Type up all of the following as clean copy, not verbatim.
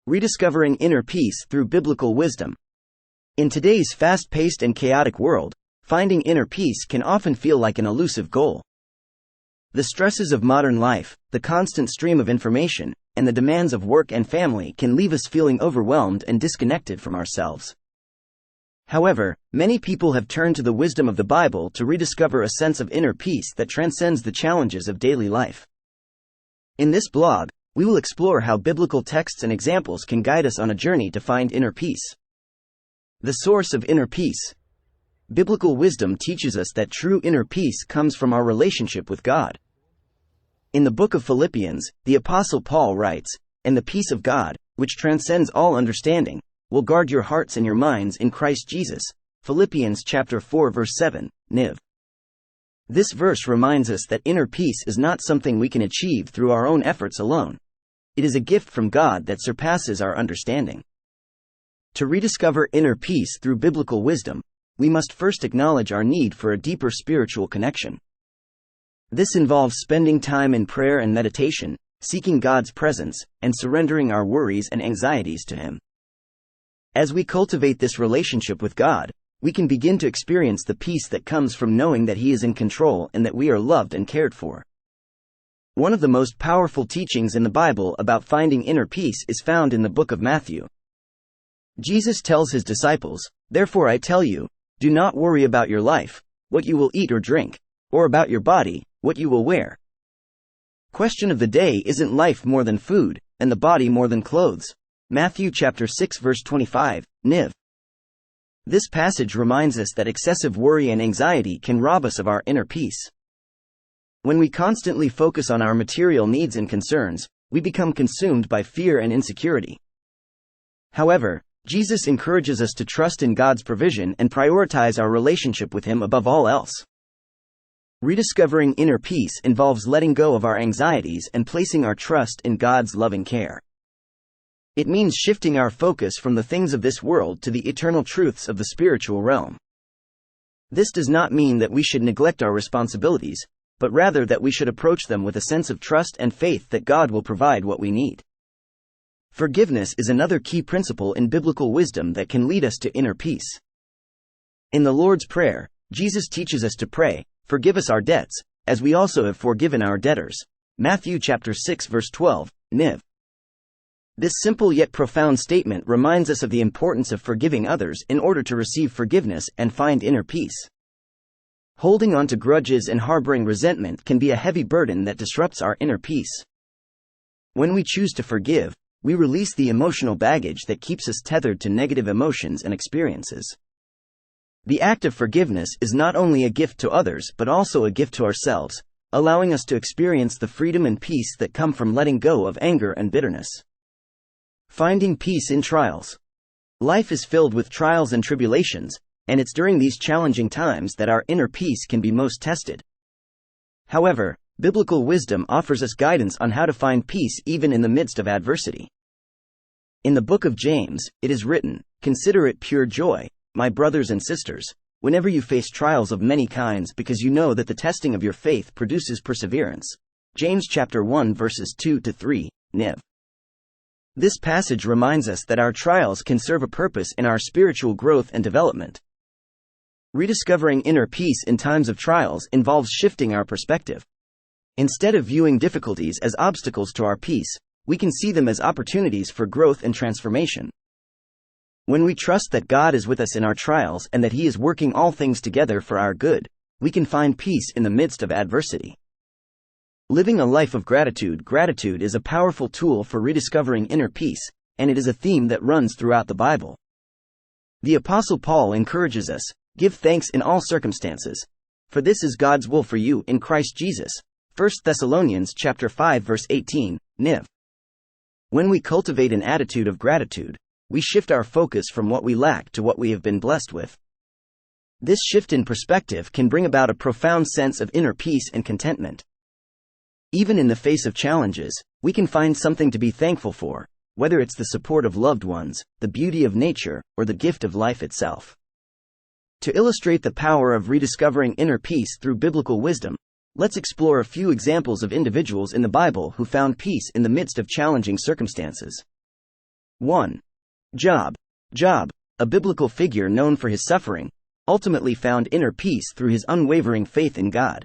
Rediscovering Inner Peace Through Biblical Wisdom. In today's fast-paced and chaotic world, finding inner peace can often feel like an elusive goal. The stresses of modern life, the constant stream of information, and the demands of work and family can leave us feeling overwhelmed and disconnected from ourselves. However, many people have turned to the wisdom of the Bible to rediscover a sense of inner peace that transcends the challenges of daily life. In this blog, we will explore how biblical texts and examples can guide us on a journey to find inner peace. The source of inner peace. Biblical wisdom teaches us that true inner peace comes from our relationship with God. In the book of Philippians, the Apostle Paul writes, "And the peace of God, which transcends all understanding, will guard your hearts and your minds in Christ Jesus." Philippians chapter 4 verse 7, NIV. This verse reminds us that inner peace is not something we can achieve through our own efforts alone. It is a gift from God that surpasses our understanding. To rediscover inner peace through biblical wisdom, we must first acknowledge our need for a deeper spiritual connection. This involves spending time in prayer and meditation, seeking God's presence, and surrendering our worries and anxieties to Him. As we cultivate this relationship with God, we can begin to experience the peace that comes from knowing that He is in control and that we are loved and cared for. One of the most powerful teachings in the Bible about finding inner peace is found in the book of Matthew. Jesus tells His disciples, "Therefore I tell you, do not worry about your life, what you will eat or drink, or about your body, what you will wear." Question of the day: isn't life more than food, and the body more than clothes? Matthew chapter 6 verse 25, NIV. This passage reminds us that excessive worry and anxiety can rob us of our inner peace. When we constantly focus on our material needs and concerns, we become consumed by fear and insecurity. However, Jesus encourages us to trust in God's provision and prioritize our relationship with Him above all else. Rediscovering inner peace involves letting go of our anxieties and placing our trust in God's loving care. It means shifting our focus from the things of this world to the eternal truths of the spiritual realm. This does not mean that we should neglect our responsibilities, but rather that we should approach them with a sense of trust and faith that God will provide what we need. Forgiveness is another key principle in biblical wisdom that can lead us to inner peace. In the Lord's Prayer, Jesus teaches us to pray, "Forgive us our debts, as we also have forgiven our debtors." Matthew chapter 6 verse 12, NIV. This simple yet profound statement reminds us of the importance of forgiving others in order to receive forgiveness and find inner peace. Holding on to grudges and harboring resentment can be a heavy burden that disrupts our inner peace. When we choose to forgive, we release the emotional baggage that keeps us tethered to negative emotions and experiences. The act of forgiveness is not only a gift to others but also a gift to ourselves, allowing us to experience the freedom and peace that come from letting go of anger and bitterness. Finding peace in trials. Life is filled with trials and tribulations, and it's during these challenging times that our inner peace can be most tested. However, biblical wisdom offers us guidance on how to find peace even in the midst of adversity. In the book of James, it is written, "Consider it pure joy, my brothers and sisters, whenever you face trials of many kinds, because you know that the testing of your faith produces perseverance." James chapter 1 verses 2-3, NIV. This passage reminds us that our trials can serve a purpose in our spiritual growth and development. Rediscovering inner peace in times of trials involves shifting our perspective. Instead of viewing difficulties as obstacles to our peace, we can see them as opportunities for growth and transformation. When we trust that God is with us in our trials and that He is working all things together for our good, we can find peace in the midst of adversity. Living a life of gratitude. Gratitude is a powerful tool for rediscovering inner peace, and it is a theme that runs throughout the Bible. The Apostle Paul encourages us, "Give thanks in all circumstances, for this is God's will for you in Christ Jesus." 1 Thessalonians chapter 5 verse 18, NIV. When we cultivate an attitude of gratitude, we shift our focus from what we lack to what we have been blessed with. This shift in perspective can bring about a profound sense of inner peace and contentment. Even in the face of challenges, we can find something to be thankful for, whether it's the support of loved ones, the beauty of nature, or the gift of life itself. To illustrate the power of rediscovering inner peace through biblical wisdom, let's explore a few examples of individuals in the Bible who found peace in the midst of challenging circumstances. 1. Job. Job, a biblical figure known for his suffering, ultimately found inner peace through his unwavering faith in God.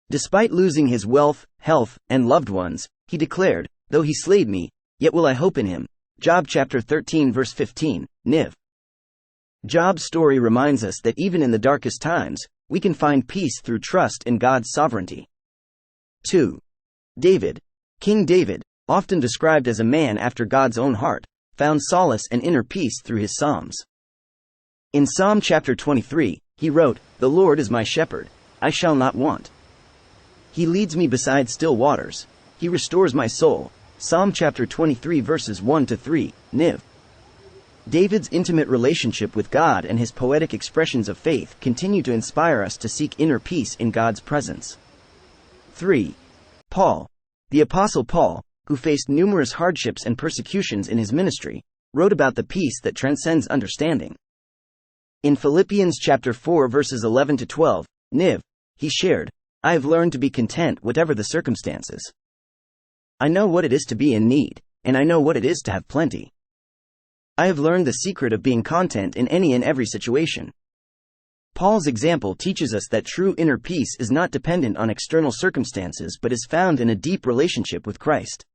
Despite losing his wealth, health, and loved ones, he declared, "Though he slayed me, yet will I hope in him." Job chapter 13 verse 15, Niv. Job's story reminds us that even in the darkest times, we can find peace through trust in God's sovereignty. 2. David. King David, often described as a man after God's own heart, found solace and inner peace through his Psalms. In Psalm chapter 23, he wrote, "The Lord is my shepherd, I shall not want. He leads me beside still waters. He restores my soul." Psalm chapter 23 verses 1-3, Niv. David's intimate relationship with God and his poetic expressions of faith continue to inspire us to seek inner peace in God's presence. 3. Paul. The Apostle Paul, who faced numerous hardships and persecutions in his ministry, wrote about the peace that transcends understanding. In Philippians chapter 4 verses 11-12, Niv, he shared, "I have learned to be content whatever the circumstances. I know what it is to be in need, and I know what it is to have plenty. I have learned the secret of being content in any and every situation." Paul's example teaches us that true inner peace is not dependent on external circumstances but is found in a deep relationship with Christ.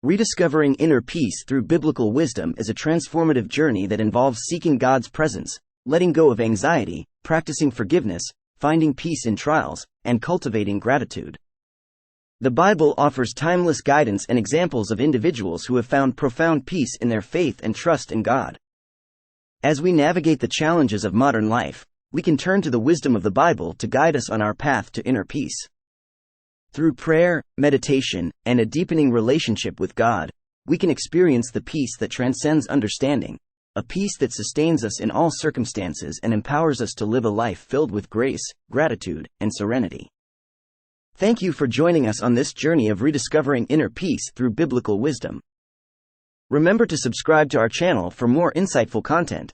Rediscovering inner peace through biblical wisdom is a transformative journey that involves seeking God's presence, letting go of anxiety, practicing forgiveness, finding peace in trials, and cultivating gratitude. The Bible offers timeless guidance and examples of individuals who have found profound peace in their faith and trust in God. As we navigate the challenges of modern life, we can turn to the wisdom of the Bible to guide us on our path to inner peace. Through prayer, meditation, and a deepening relationship with God, we can experience the peace that transcends understanding, a peace that sustains us in all circumstances and empowers us to live a life filled with grace, gratitude, and serenity. Thank you for joining us on this journey of rediscovering inner peace through biblical wisdom. Remember to subscribe to our channel for more insightful content.